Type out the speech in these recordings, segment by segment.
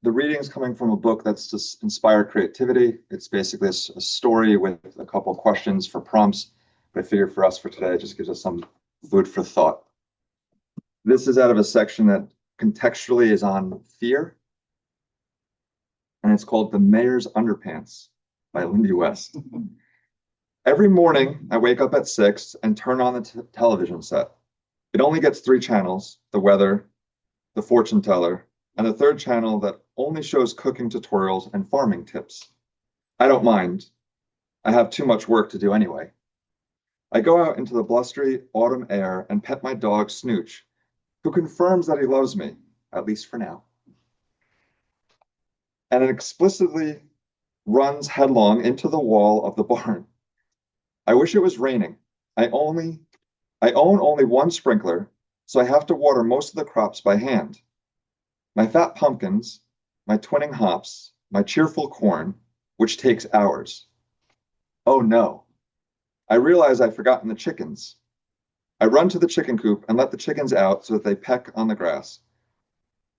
the reading is coming from a book that's to inspire creativity. It's basically a story with a couple of questions for prompts. But I figure for us for today, it just gives us some food for thought. This is out of a section that contextually is on fear. And it's called The Mayor's Underpants by Lindy West. Every morning, I wake up at 6 and turn on the television set. It only gets 3 channels, the weather, the fortune teller, and a third channel that only shows cooking tutorials and farming tips. I don't mind. I have too much work to do anyway. I go out into the blustery autumn air and pet my dog Snooch, who confirms that he loves me, at least for now. And it explicitly runs headlong into the wall of the barn. I wish it was raining. I own only one sprinkler, so I have to water most of the crops by hand. My fat pumpkins, my twinning hops, my cheerful corn, which takes hours. Oh no. I realize I've forgotten the chickens. I run to the chicken coop and let the chickens out so that they peck on the grass.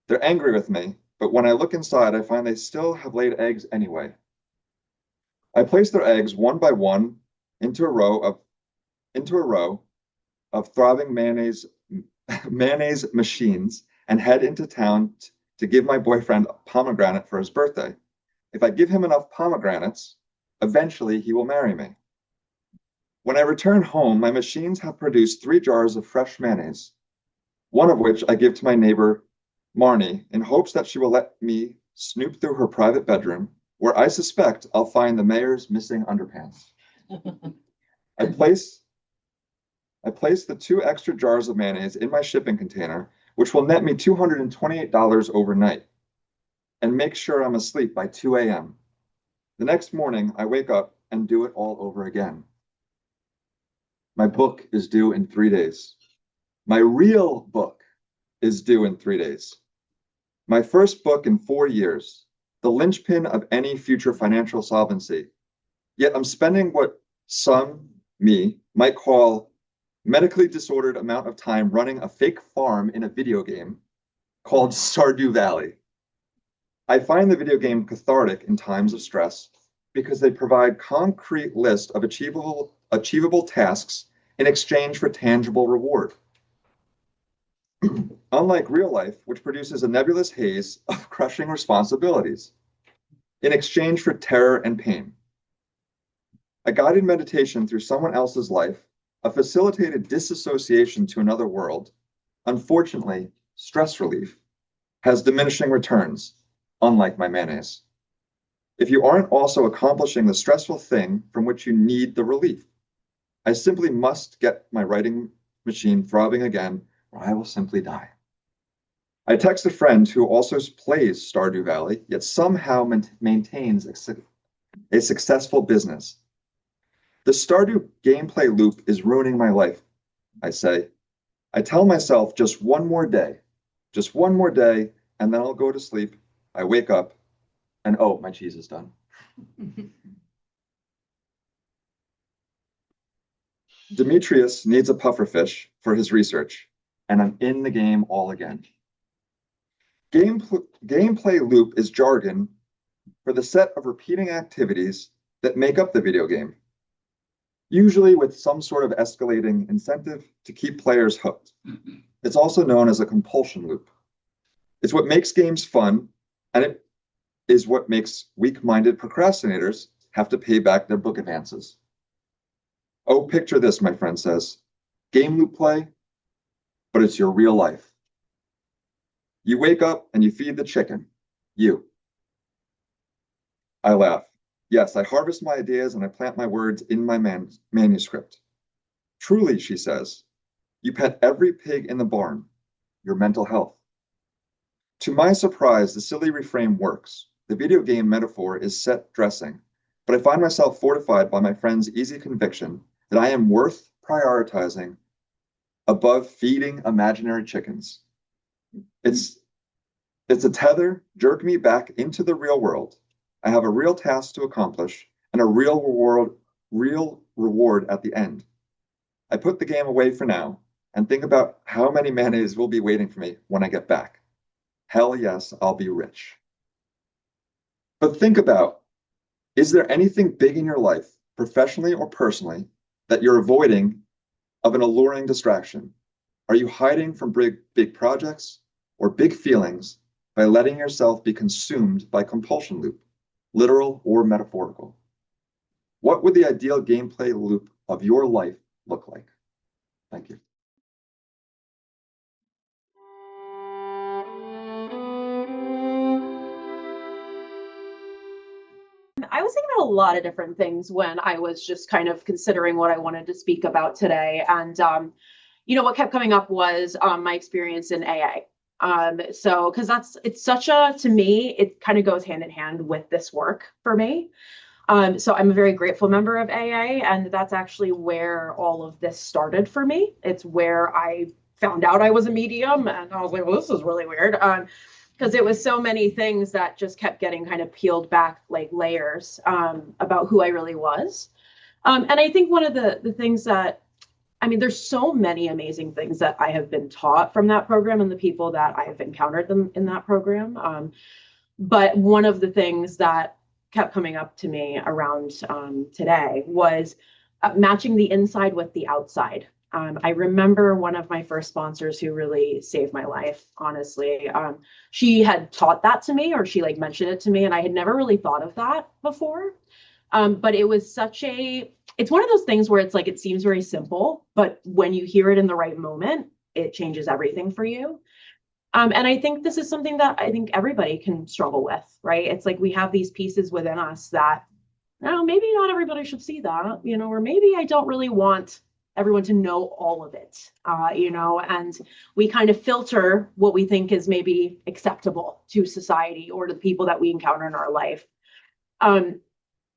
They're angry with me, but when I look inside, I find they still have laid eggs anyway. I place their eggs one by one into a row of throbbing mayonnaise machines and head into town to give my boyfriend a pomegranate for his birthday. If I give him enough pomegranates, eventually he will marry me. When I return home, my machines have produced 3 jars of fresh mayonnaise, one of which I give to my neighbor, Marnie, in hopes that she will let me snoop through her private bedroom, where I suspect I'll find the mayor's missing underpants. I place the 2 extra jars of mayonnaise in my shipping container, which will net me $228 overnight, and make sure I'm asleep by 2 a.m. The next morning, I wake up and do it all over again. My book is due in 3 days. My real book is due in 3 days. My first book in 4 years, the linchpin of any future financial solvency. Yet I'm spending what some, me, might call medically disordered amount of time running a fake farm in a video game called Stardew Valley. I find the video game cathartic in times of stress because they provide concrete list of achievable tasks in exchange for tangible reward. Unlike real life, which produces a nebulous haze of crushing responsibilities in exchange for terror and pain. A guided meditation through someone else's life, a facilitated disassociation to another world, unfortunately, stress relief, has diminishing returns, unlike my mayonnaise. If you aren't also accomplishing the stressful thing from which you need the relief, I simply must get my writing machine throbbing again, or I will simply die. I text a friend who also plays Stardew Valley, yet somehow maintains a successful business. The Stardew gameplay loop is ruining my life, I say. I tell myself just one more day, and then I'll go to sleep. I wake up, and oh, my cheese is done. Demetrius needs a pufferfish for his research, and I'm in the game all again. Gameplay loop is jargon for the set of repeating activities that make up the video game, usually with some sort of escalating incentive to keep players hooked. It's also known as a compulsion loop. It's what makes games fun, and it is what makes weak-minded procrastinators have to pay back their book advances. Oh, picture this, my friend says. Game loop play, but it's your real life. You wake up and you feed the chicken. You. I laugh. Yes, I harvest my ideas and I plant my words in my manuscript. Truly, she says, you pet every pig in the barn, your mental health. To my surprise, the silly refrain works. The video game metaphor is set dressing, but I find myself fortified by my friend's easy conviction that I am worth prioritizing above feeding imaginary chickens. It's a tether, jerk me back into the real world. I have a real task to accomplish and a real reward at the end. I put the game away for now and think about how many mayonnaise will be waiting for me when I get back. Hell yes, I'll be rich. But think about, is there anything big in your life, professionally or personally, that you're avoiding of an alluring distraction? Are you hiding from big projects or big feelings by letting yourself be consumed by compulsion loop, literal or metaphorical? What would the ideal gameplay loop of your life look like? Thank you. I was thinking about a lot of different things when I was just kind of considering what I wanted to speak about today. And, what kept coming up was my experience in AA. So, because it's such a, to me, it kind of goes hand in hand with this work for me. So I'm a very grateful member of AA, and that's actually where all of this started for me. It's where I found out I was a medium, and I was like, well, this is really weird. Because it was so many things that just kept getting kind of peeled back like layers about who I really was. And I think one of the things that, I mean, there's so many amazing things that I have been taught from that program and the people that I've encountered them in that program. But one of the things that kept coming up to me around today was matching the inside with the outside. I remember one of my first sponsors who really saved my life, honestly. She had taught that to me, or she like mentioned it to me, and I had never really thought of that before. But it was it's one of those things where it's like, it seems very simple, but when you hear it in the right moment, it changes everything for you. And I think this is something that I think everybody can struggle with, right? It's like we have these pieces within us that, no, maybe not everybody should see that, or maybe I don't really want everyone to know all of it, and we kind of filter what we think is maybe acceptable to society or to the people that we encounter in our life. Um,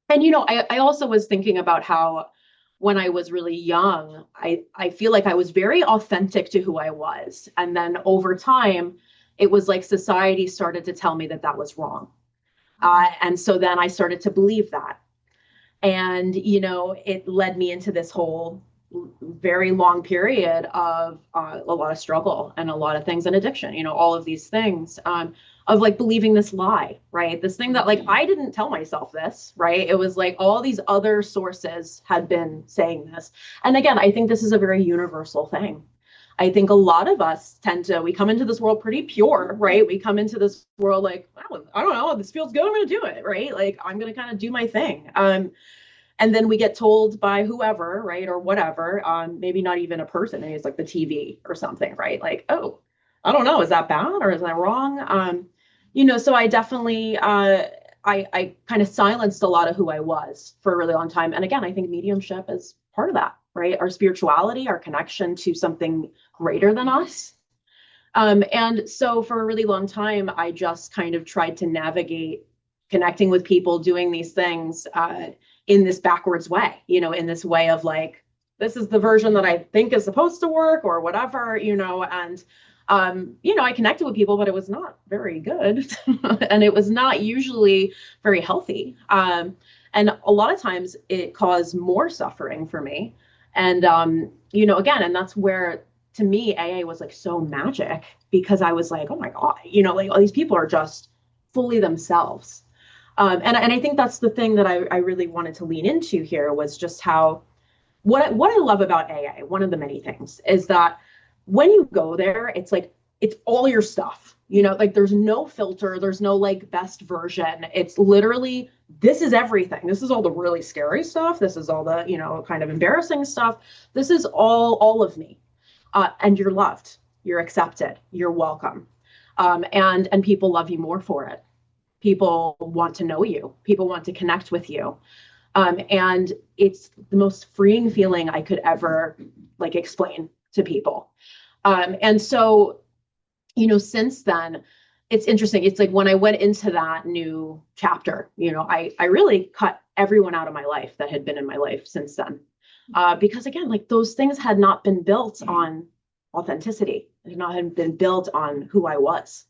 and, I also was thinking about how when I was really young, I feel like I was very authentic to who I was. And then over time, it was like society started to tell me that that was wrong. And so then I started to believe that. And, it led me into this whole very long period of a lot of struggle and a lot of things and addiction, all of these things of like believing this lie, right? This thing that like I didn't tell myself this, right? It was like all these other sources had been saying this. And again, I think this is a very universal thing. I think a lot of us we come into this world pretty pure, right? We come into this world like, I don't know, this feels good, I'm going to do it, right? Like I'm going to kind of do my thing. And then we get told by whoever, right, or whatever, maybe not even a person, maybe it's like the TV or something, right? Like, oh, I don't know, is that bad or is that wrong? So I definitely, I kind of silenced a lot of who I was for a really long time. And again, I think mediumship is part of that, right? Our spirituality, our connection to something greater than us. And so for a really long time, I just kind of tried to navigate connecting with people, doing these things in this backwards way, in this way of like, this is the version that I think is supposed to work or whatever, and, I connected with people, but it was not very good. And it was not usually very healthy. And a lot of times it caused more suffering for me. And, again, and that's where to me, AA was like so magic because I was like, oh my God, like all these people are just fully themselves. And I think that's the thing that I really wanted to lean into here was just how what I love about AA, one of the many things, is that when you go there, it's like it's all your stuff. Like there's no filter, there's no like best version. It's literally this is everything. This is all the really scary stuff. This is all the, kind of embarrassing stuff. This is all of me. And you're loved, you're accepted, you're welcome. And people love you more for it. People want to know you, people want to connect with you. And it's the most freeing feeling I could ever like explain to people. And so, since then, it's interesting. It's like when I went into that new chapter, I really cut everyone out of my life that had been in my life since then. Because again, like those things had not been built on authenticity. It had not been built on who I was.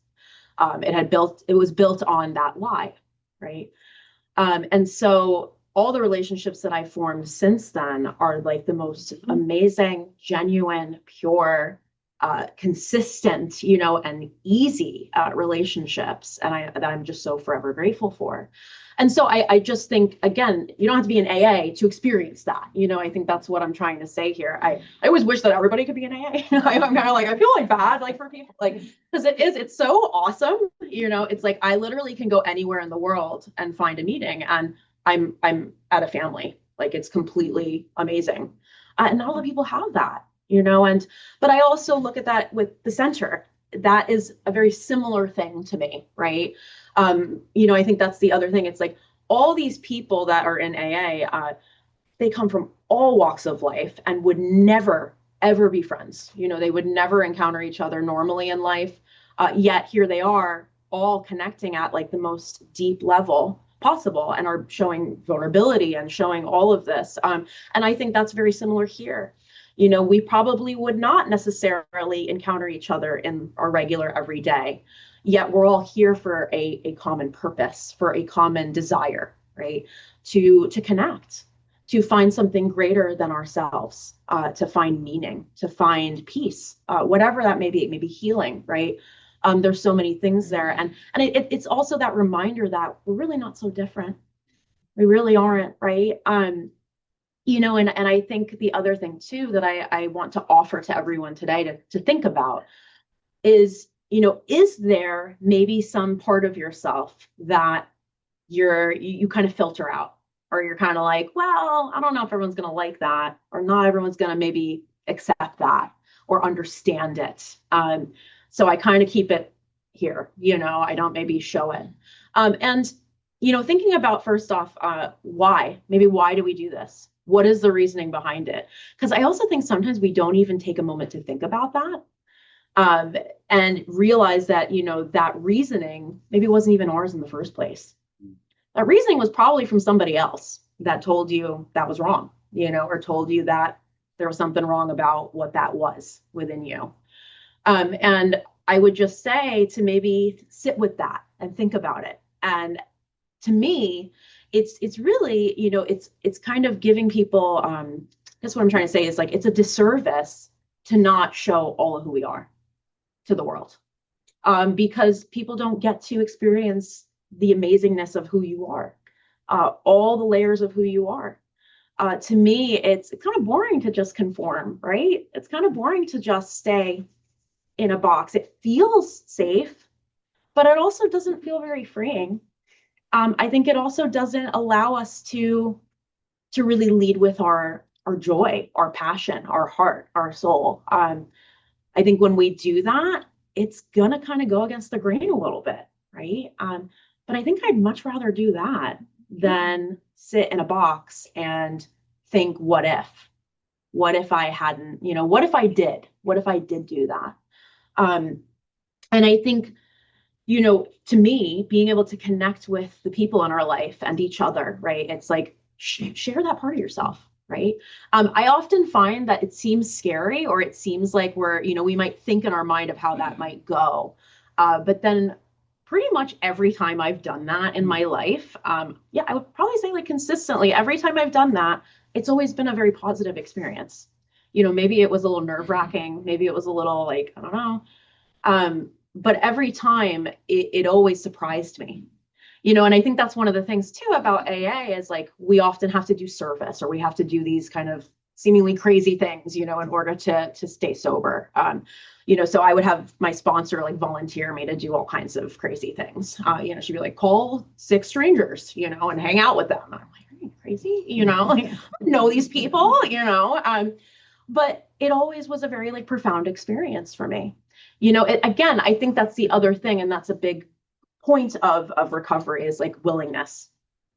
It was built on that lie, right? And so all the relationships that I formed since then are like the most amazing, genuine, pure, consistent, and easy relationships, and that I'm just so forever grateful for. And so I just think, again, you don't have to be in AA to experience that. I think that's what I'm trying to say here. I always wish that everybody could be in AA. I'm kind of like, I feel like bad, like for people, like, because it's so awesome. It's like I literally can go anywhere in the world and find a meeting, and I'm at a family. Like it's completely amazing. And not a lot of people have that, and but I also look at that with the center. That is a very similar thing to me, right? I think that's the other thing. It's like all these people that are in AA, they come from all walks of life and would never, ever be friends. They would never encounter each other normally in life. Yet here they are all connecting at like the most deep level possible and are showing vulnerability and showing all of this. And I think that's very similar here. We probably would not necessarily encounter each other in our regular everyday, yet we're all here for a common purpose, for a common desire, right? To connect, to find something greater than ourselves, to find meaning, to find peace, whatever that may be. It may be healing, right? There's so many things there. And it's also that reminder that we're really not so different. We really aren't, right? And I think the other thing too that I want to offer to everyone today to think about is, is there maybe some part of yourself that you kind of filter out, or you're kind of like, well, I don't know if everyone's going to like that, or not everyone's going to maybe accept that or understand it. So I kind of keep it here, I don't maybe show it. And thinking about first off, why do we do this? What is the reasoning behind it? Because I also think sometimes we don't even take a moment to think about that, and realize that, that reasoning maybe wasn't even ours in the first place. That reasoning was probably from somebody else that told you that was wrong, or told you that there was something wrong about what that was within you. And I would just say to maybe sit with that and think about it. And to me, it's really, it's kind of giving people, that's what I'm trying to say is like, it's a disservice to not show all of who we are to the world, because people don't get to experience the amazingness of who you are, all the layers of who you are. To me, it's kind of boring to just conform, right? It's kind of boring to just stay in a box. It feels safe, but it also doesn't feel very freeing. I think it also doesn't allow us to really lead with our joy, our passion, our heart, our soul. I think when we do that, it's gonna kind of go against the grain a little bit, right? But I think I'd much rather do that than sit in a box and think, what if? What if I hadn't, what if I did? What if I did do that? And I think, to me, being able to connect with the people in our life and each other, right? It's like, share that part of yourself, right? I often find that it seems scary, or it seems like we might think in our mind of how that might go. But then pretty much every time I've done that in my life, I would probably say like consistently, every time I've done that, it's always been a very positive experience. Maybe it was a little nerve-wracking. Maybe it was a little like, I don't know. But every time it always surprised me, and I think that's one of the things too about AA is like, we often have to do service, or we have to do these kind of seemingly crazy things, in order to stay sober. So I would have my sponsor like volunteer me to do all kinds of crazy things. She'd be like, call 6 strangers, and hang out with them. And I'm like, are you crazy? Like, know these people, but it always was a very like profound experience for me. Again, I think that's the other thing, and that's a big point of recovery is like willingness,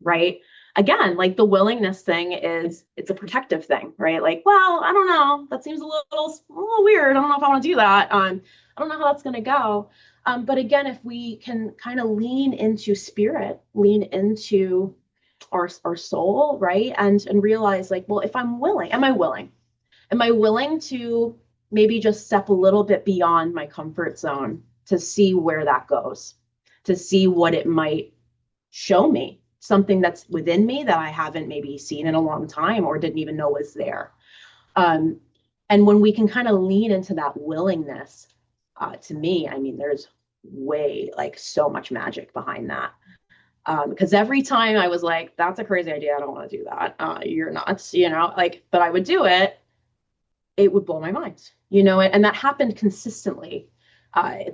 right? Again, like the willingness thing it's a protective thing, right? Like, well, I don't know, that seems a little weird. I don't know if I want to do that. I don't know how that's going to go. But again, if we can kind of lean into spirit, lean into our soul, right? And realize like, well, if I'm willing, am I willing? Am I willing to maybe just step a little bit beyond my comfort zone to see where that goes, to see what it might show me, something that's within me that I haven't maybe seen in a long time or didn't even know was there. And when we can kind of lean into that willingness, to me, I mean, there's way like so much magic behind that. Because every time I was like, that's a crazy idea. I don't want to do that. You're nuts, like, but I would do it. It would blow my mind, and that happened consistently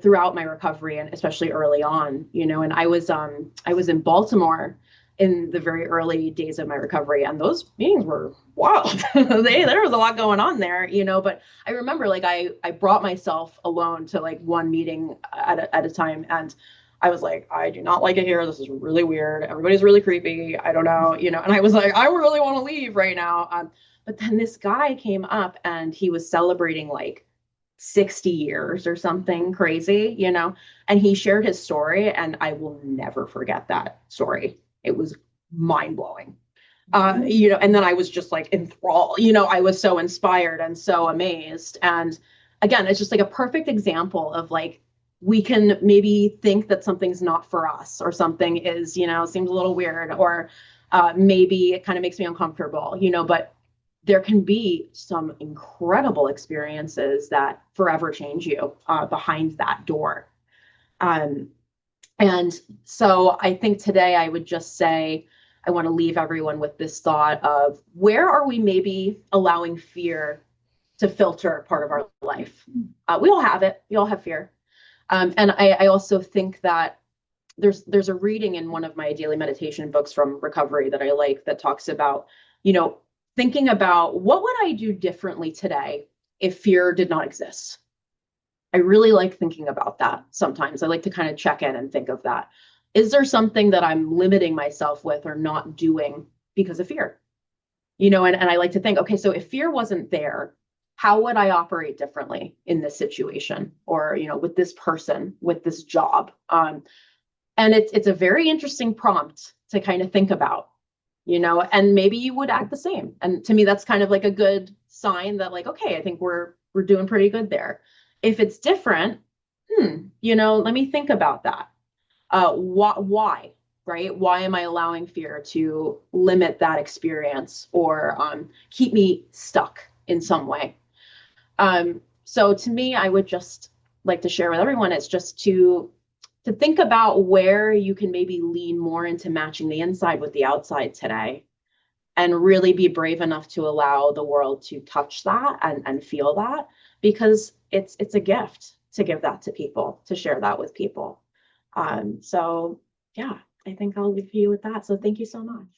throughout my recovery and especially early on, and I was in Baltimore in the very early days of my recovery, and those meetings were wild. There was a lot going on there, but I remember like I brought myself alone to like one meeting at a time, and I was like, I do not like it here. This is really weird. Everybody's really creepy. I don't know, and I was like, I really want to leave right now. But then this guy came up and he was celebrating like 60 years or something crazy, and he shared his story, and I will never forget that story. It was mind blowing. And then I was just like enthralled, I was so inspired and so amazed. And again, it's just like a perfect example of like, we can maybe think that something's not for us or something is, seems a little weird, or maybe it kind of makes me uncomfortable, but there can be some incredible experiences that forever change you behind that door. Um, and so I think today I would just say, I want to leave everyone with this thought of where are we maybe allowing fear to filter part of our life? We all have it. We all have fear. And I also think that there's a reading in one of my daily meditation books from recovery that I like that talks about, thinking about what would I do differently today if fear did not exist? I really like thinking about that sometimes. I like to kind of check in and think of that. Is there something that I'm limiting myself with or not doing because of fear? And I like to think, okay, so if fear wasn't there, how would I operate differently in this situation or, with this person, with this job? And it's a very interesting prompt to kind of think about, and maybe you would act the same. And to me, that's kind of like a good sign that like, okay, I think we're doing pretty good there. If it's different, let me think about that. Why, right? Why am I allowing fear to limit that experience or keep me stuck in some way? So to me, I would just like to share with everyone, it's just to think about where you can maybe lean more into matching the inside with the outside today, and really be brave enough to allow the world to touch that and feel that, because it's a gift to give that to people, to share that with people. So yeah, I think I'll leave you with that. So thank you so much.